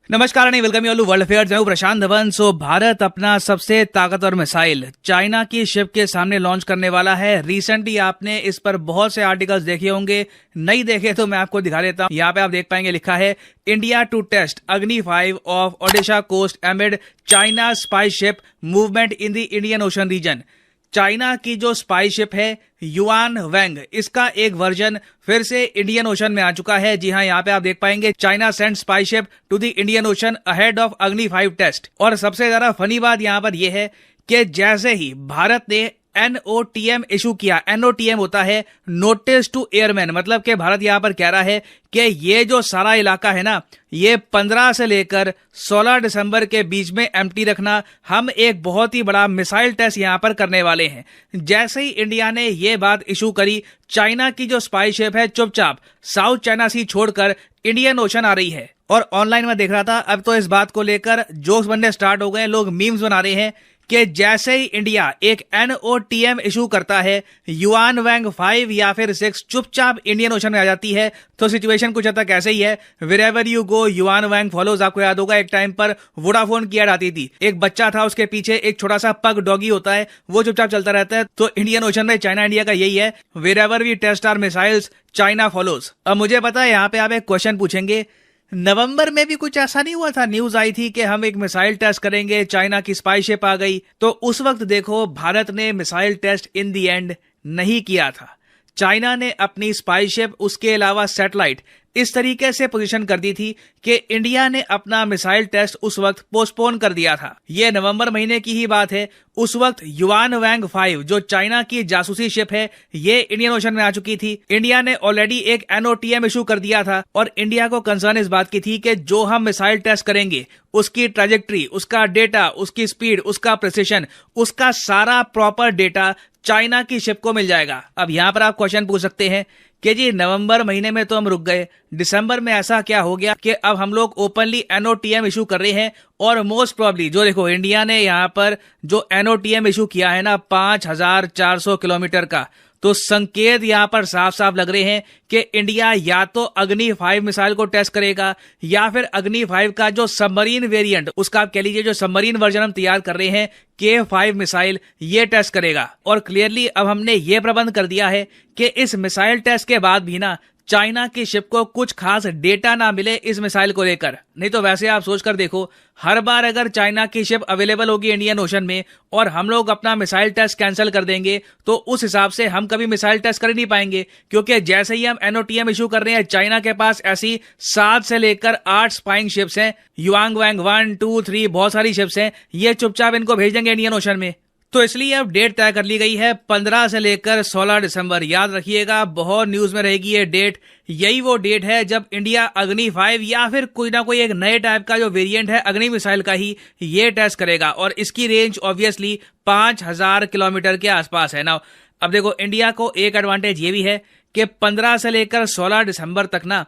नमस्कार नहीं welcome you world affairs. मैं हूं प्रशांत धवन। भारत अपना सबसे ताकतवर मिसाइल चाइना की शिप के सामने लॉन्च करने वाला है। रिसेंटली आपने इस पर बहुत से आर्टिकल्स देखे होंगे, नहीं देखे तो मैं आपको दिखा देता हूं। यहाँ पे आप देख पाएंगे लिखा है India to test Agni 5 off Odisha coast amid China spy ship movement in the Indian Ocean region. China की जो स्पाई शिप है युआन वैंग, इसका एक वर्जन फिर से इंडियन ओशन में आ चुका है। जी हां, यहाँ पे आप देख पाएंगे China send spy ship to the Indian Ocean ahead of Agni 5 test. और सबसे ज्यादा फनी बात यहाँ पर यह है कि जैसे ही भारत ने NOTM इशू किया, NOTM होता है नोटिस टू एयरमैन, मतलब कि भारत यहां पर कह रहा है कि ये जो सारा इलाका है ना, ये 15 से लेकर 16 दिसंबर के बीच में एम्प्टी रखना। हम एक बहुत ही बड़ा मिसाइल टेस्ट यहां पर करने वाले हैं। जैसे ही इंडिया ने ये बात इशू करी, चाइना की जो स्पाई शिप है चुपचाप साउथ चाइना सी छोड़कर इंडियन ओशन आ रही है। और ऑनलाइन में देख रहा था, अब तो इस बात को लेकर जोक्स बनने स्टार्ट हो गए, लोग मीम्स बना रहे हैं कि जैसे ही इंडिया एक NOTM इशू करता है, युआन वैंग 5 या फिर 6 चुपचाप इंडियन ओशन में आ जाती है। तो सिचुएशन कुछ हद तक ऐसे ही है। Wherever you go yuan Wang follows. आपको याद होगा एक टाइम पर वोडाफोन की ऐड आती थी, एक बच्चा था, उसके पीछे एक छोटा सा पग डॉगी होता है, वो चुपचाप चलता रहता है। तो इंडियन ओशन में चाइना इंडिया का यही है, wherever we test our missiles China follows. अब मुझे पता है यहाँ पे आप एक क्वेश्चन पूछेंगे, नवंबर में भी कुछ ऐसा नहीं हुआ था? न्यूज आई थी कि हम एक मिसाइल टेस्ट करेंगे, चाइना की स्पाई शिप आ गई। तो उस वक्त देखो भारत ने missile test in the end नहीं किया था। चाइना ने अपनी स्पाई शिप, उसके अलावा सैटेलाइट इस तरीके से पोजीशन कर दी थी कि इंडिया ने अपना मिसाइल टेस्ट उस वक्त पोस्टपोन कर दिया था। यह नवंबर महीने की ही बात है। उस वक्त युआन वैंग 5 जो चाइना की जासूसी शिप है, ये इंडियन ओशन में आ चुकी थी। इंडिया ने ऑलरेडी एक NOTM इशू कर दिया था और इंडिया को कंसर्न इस बात की थी कि जो हम मिसाइल टेस्ट करेंगे उसकी ट्रैजेक्टरी, उसका डेटा, उसकी स्पीड, उसका प्रिसिशन, उसका सारा प्रॉपर डेटा चाइना की शिप को मिल जाएगा। अब यहां पर आप क्वेश्चन पूछ सकते हैं कि जी नवंबर महीने में तो हम रुक गए, दिसंबर में ऐसा क्या हो गया कि अब हम लोग ओपनली NOTM इशू कर रहे हैं। और मोस्ट प्रोबेबली जो देखो इंडिया ने यहां पर जो NOTM इशू किया है ना 5400 किलोमीटर का, तो संकेत यहां पर साफ साफ लग रहे हैं कि इंडिया या तो अग्नि 5 मिसाइल को टेस्ट करेगा या फिर अग्नि 5 का जो सबमरीन वेरिएंट, उसका आप कह लीजिए जो सबमरीन वर्जन हम तैयार कर रहे हैं K5 मिसाइल, ये टेस्ट करेगा। और क्लियरली अब हमने ये प्रबंध कर दिया है कि इस मिसाइल टेस्ट के बाद भी ना चाइना की शिप को कुछ खास डेटा ना मिले इस मिसाइल को लेकर। नहीं तो वैसे आप सोचकर देखो, हर बार अगर चाइना की शिप अवेलेबल होगी इंडियन ओशन में और हम लोग अपना मिसाइल टेस्ट कैंसिल कर देंगे, तो उस हिसाब से हम कभी मिसाइल टेस्ट कर ही नहीं पाएंगे। क्योंकि जैसे ही हम NOTM इशू कर रहे हैं, चाइना के पास ऐसी 7 से लेकर 8 स्पाइंग शिप्स हैं, युआन वैंग 1, 2, 3 बहुत सारी शिप्स हैं, ये चुपचाप इनको भेज देंगे इंडियन ओशन में। तो इसलिए अब डेट तय कर ली गई है 15 से लेकर 16 दिसंबर। याद रखिएगा, बहुत न्यूज में रहेगी ये डेट। यही वो डेट है जब इंडिया अग्नि 5 या फिर कोई ना कोई एक नए टाइप का जो वेरिएंट है अग्नि मिसाइल का ही ये टेस्ट करेगा। और इसकी रेंज ऑब्वियसली 5000 किलोमीटर के आसपास है ना। अब देखो इंडिया को एक एडवांटेज ये भी है कि 15 से लेकर 16 दिसंबर तक ना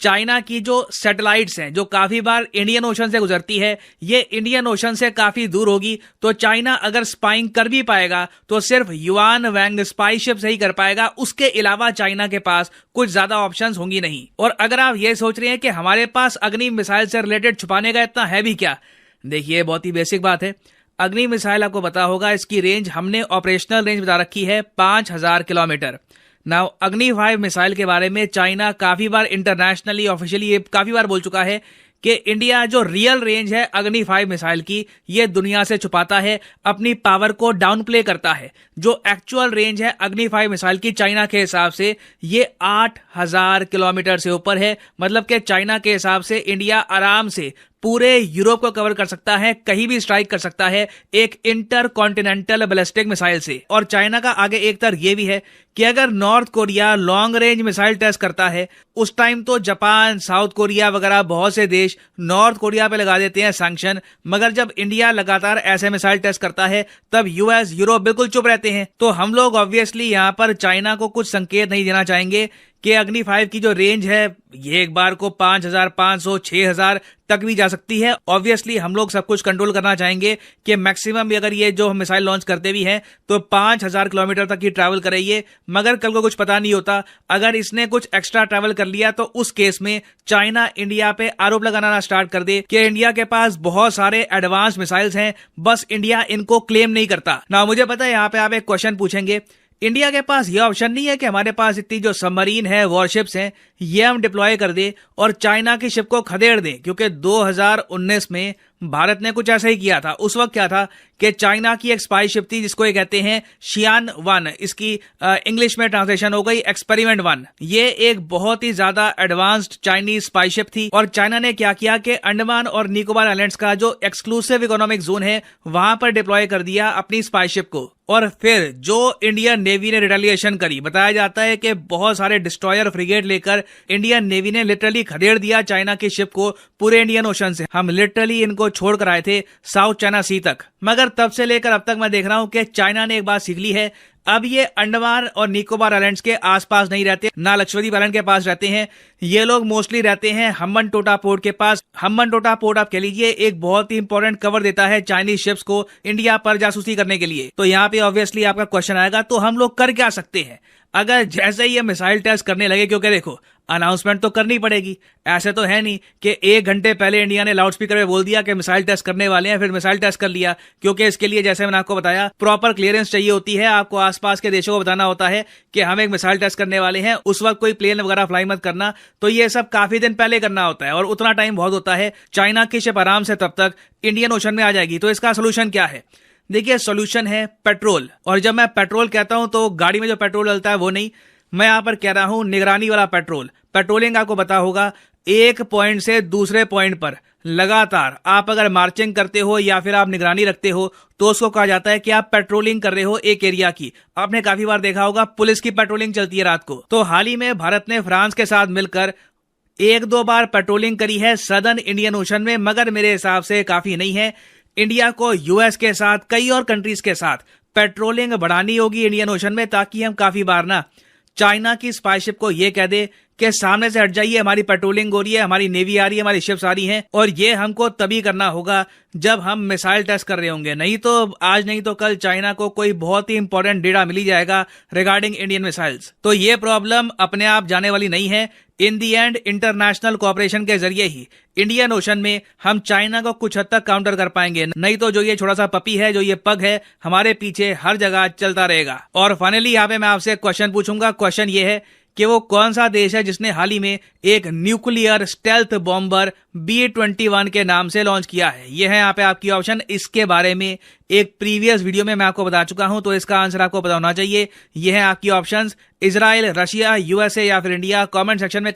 चाइना की जो सैटेलाइट्स हैं, जो काफी बार इंडियन ओशन से गुजरती है, ये इंडियन ओशन से काफी दूर होगी। तो चाइना अगर स्पाइंग कर भी पाएगा तो सिर्फ युआन वैंग स्पाई शिप से ही कर पाएगा, उसके अलावा चाइना के पास कुछ ज्यादा ऑप्शंस होंगी नहीं। और अगर आप ये सोच रहे हैं कि हमारे पास अग्नि मिसाइल से रिलेटेड छुपाने का इतना है भी क्या, देखिए बहुत ही बेसिक बात है। अग्नि मिसाइल आपको पता होगा, इसकी रेंज हमने ऑपरेशनल रेंज बता रखी है 5000 किलोमीटर। नाउ अग्नि 5 मिसाइल के बारे में चाइना काफी बार इंटरनेशनली ऑफिशियली ये काफी बार बोल चुका है कि इंडिया जो रियल रेंज है अग्नि 5 मिसाइल की, ये दुनिया से छुपाता है, अपनी पावर को डाउन प्ले करता है। जो एक्चुअल रेंज है अग्नि 5 मिसाइल की चाइना के हिसाब से ये 8000 किलोमीटर से ऊपर है। मतलब कि चाइना के हिसाब से इंडिया आराम से पूरे यूरोप को कवर कर सकता है, कहीं भी स्ट्राइक कर सकता है एक इंटर कॉन्टिनेंटल बैलिस्टिक मिसाइल से। और चाइना का आगे एक तर्क ये भी है कि अगर North Korea long range missile test करता है, उस टाइम तो जापान, साउथ कोरिया वगैरह बहुत से देश नॉर्थ कोरिया पे लगा देते हैं सैंक्शन, मगर जब इंडिया लगातार ऐसे मिसाइल टेस्ट करता है तब US, यूरोप बिल्कुल चुप रहते हैं। तो हम लोग ऑब्वियसली यहाँ पर चाइना को कुछ संकेत नहीं देना चाहेंगे कि अग्नि 5 की जो रेंज है ये एक बार को 5,500 6,000 तक भी जा सकती है। ऑब्वियसली हम लोग सब कुछ कंट्रोल करना चाहेंगे कि मैक्सिमम भी अगर ये जो मिसाइल लॉन्च करते भी हैं तो 5,000 किलोमीटर तक ही ट्रैवल करे ये, मगर कल को कुछ पता नहीं होता, अगर इसने कुछ एक्स्ट्रा ट्रैवल कर लिया तो उस केस में चाइना इंडिया पे आरोप लगाना स्टार्ट कर दे कि इंडिया के पास बहुत सारे एडवांस मिसाइल्स हैं, बस इंडिया इनको क्लेम नहीं करता ना। मुझे पता है यहाँ पे आप एक क्वेश्चन पूछेंगे, इंडिया के पास यह ऑप्शन नहीं है कि हमारे पास इतनी जो सबमरीन है, वॉरशिप्स हैं, ये हम डिप्लॉय कर दे और चाइना की शिप को खदेड़ दें, क्योंकि 2019 में भारत ने कुछ ऐसा ही किया था। उस वक्त क्या था कि चाइना की एक स्पाई शिप थी जिसको ये कहते हैं शियान 1, इसकी इंग्लिश में ट्रांसलेशन हो गई एक्सपेरिमेंट 1। ये एक बहुत ही ज्यादा एडवांस्ड चाइनीज स्पाई शिप थी और चाइना ने क्या किया कि अंडमान और निकोबार आइलैंड्स का जो एक्सक्लूसिव इकोनॉमिक जोन है वहां पर डिप्लॉय कर दिया अपनी स्पाई शिप को। और फिर जो इंडियन नेवी ने रिटेलिएशन करी, बताया जाता है कि बहुत सारे डिस्ट्रॉयर फ्रिगेट लेकर इंडियन नेवी ने लिटरली खदेड़ दिया चाइना की शिप को पूरे इंडियन ओशन से। हम लिटरली इनको छोड़ कर आए थे साउथ चाइना सी तक, मगर तब से लेकर अब तक मैं देख रहा हूं कि चाइना ने एक बात सीख ली है, अब ये अंडमान और निकोबार आइलैंड्स के आसपास नहीं रहते, ना लक्षद्वीप आइलैंड के पास रहते हैं, ये लोग मोस्टली रहते हैं हम्बनटोटा पोर्ट के पास। हम्बनटोटा पोर्ट आप कह लीजिए एक बहुत ही इंपॉर्टेंट कवर देता है चाइनीज शिप्स को इंडिया पर जासूसी करने के लिए। तो यहाँ पे ऑब्वियसली आपका क्वेश्चन आएगा, तो हम लोग कर क्या सकते हैं अगर जैसे ही ये मिसाइल टेस्ट करने लगे, क्योंकि देखो अनाउंसमेंट तो करनी पड़ेगी। ऐसे तो है नहीं कि 1 घंटे पहले इंडिया ने लाउड स्पीकर में बोल दिया कि मिसाइल टेस्ट करने वाले हैं, फिर मिसाइल टेस्ट कर लिया, क्योंकि इसके लिए जैसे मैंने आपको बताया प्रॉपर क्लियरेंस चाहिए होती है। आपको आसपास के देशों को बताना होता है कि हम एक मिसाइल टेस्ट करने वाले हैं, उस वक्त कोई प्लेन वगैरह फ्लाई मत करना। तो ये सब काफी दिन पहले करना होता है और उतना टाइम बहुत होता है। चाइना की शिप आराम से तब तक इंडियन ओशन में आ जाएगी। तो इसका सोल्यूशन क्या है? देखिए सोल्यूशन है पेट्रोल। और जब मैं पेट्रोल कहता हूं तो गाड़ी में जो पेट्रोल डलता है वो नहीं, मैं यहां पर कह रहा हूं निगरानी वाला पेट्रोल। पेट्रोलिंग आपको पता होगा, एक पॉइंट से दूसरे पॉइंट पर लगातार आप अगर मार्चिंग करते हो या फिर आप निगरानी रखते हो तो उसको कहा जाता है कि आप पेट्रोलिंग कर रहे हो एक एरिया की। आपने काफी बार देखा होगा पुलिस की पेट्रोलिंग चलती है रात को। तो हाल ही में भारत ने फ्रांस के साथ मिलकर 1-2 बार पेट्रोलिंग करी है सदर्न इंडियन ओशन में, मगर मेरे हिसाब से काफी नहीं है। इंडिया को यूएस के साथ, कई और कंट्रीज के साथ पेट्रोलिंग बढ़ानी होगी इंडियन ओशन में, ताकि हम काफी बार ना चाइना की स्पाई शिप को ये कह दे कि सामने से हट जाइए, हमारी पेट्रोलिंग हो रही है, हमारी नेवी आ रही है, हमारी शिप्स आ रही हैं। और ये हमको तभी करना होगा जब हम मिसाइल टेस्ट कर रहे होंगे, नहीं तो आज नहीं तो कल चाइना को कोई बहुत ही इंपॉर्टेंट डेटा मिल जाएगा रिगार्डिंग इंडियन मिसाइल्स। तो ये प्रॉब्लम अपने आप जाने वाली नहीं है। इन दी एंड इंटरनेशनल कोऑपरेशन के जरिए ही इंडियन ओशन में हम चाइना को कुछ हद तक काउंटर कर पाएंगे, नहीं तो जो ये छोटा सा पपी है, जो ये पग है, हमारे पीछे हर जगह चलता रहेगा। और फाइनली यहाँ पे मैं आपसे क्वेश्चन पूछूंगा। क्वेश्चन ये है कि वो कौन सा देश है जिसने हाल ही में एक न्यूक्लियर स्टेल्थ बॉम्बर B-21 के नाम से लॉन्च किया है। ये है यहाँ पे आपकी ऑप्शन। इसके बारे में एक प्रीवियस वीडियो में मैं आपको बता चुका हूं, तो इसका आंसर आपको पता होना चाहिए। ये है आपकी ऑप्शंस, इजराइल, रशिया, यूएसए या फिर इंडिया। कमेंट सेक्शन में